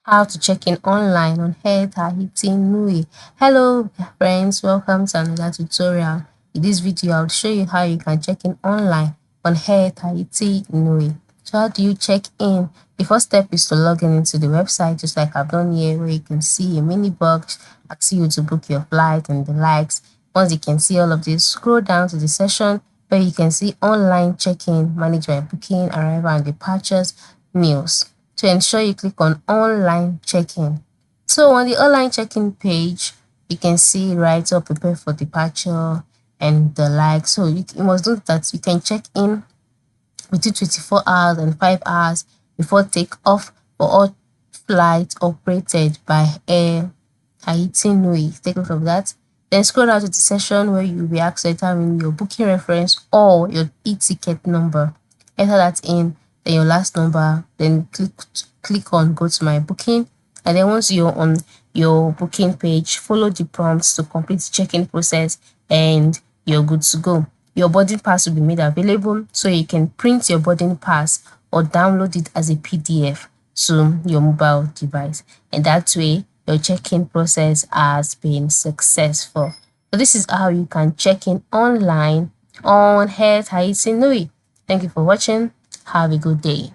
How to check in online on Hair Tahiti Nui. Hello friends, welcome to another tutorial. In this video, I'll show you how you can check in online on Hair Tahiti Nui. So how do you check in? The first step is to log in into the website, just like I've done here, where you can see a mini box asking you to book your flight and the likes. Once you can see all of this, scroll down to the section where you can see online check-in, manage my booking, arrival and departures, news. To ensure you click on online check-in. So on the online check-in page, you can see right up prepare for departure and the like. So you must note that you can check in between 24 hours and 5 hours before takeoff for all flights operated by Air Tahiti Nui. Take note of that. Then scroll down to the section where you'll be asked to enter in your booking reference or your e-ticket number. Enter that in, then your last number, then click on go to my booking, and then once you're on your booking page, follow the prompts to complete the check-in process and you're good to go. Your boarding pass will be made available, so you can print your boarding pass or download it as a PDF to your mobile device, and that way your check-in process has been successful. So this is how you can check in online on Hair Tahiti Nui. Thank you for watching. Have a good day.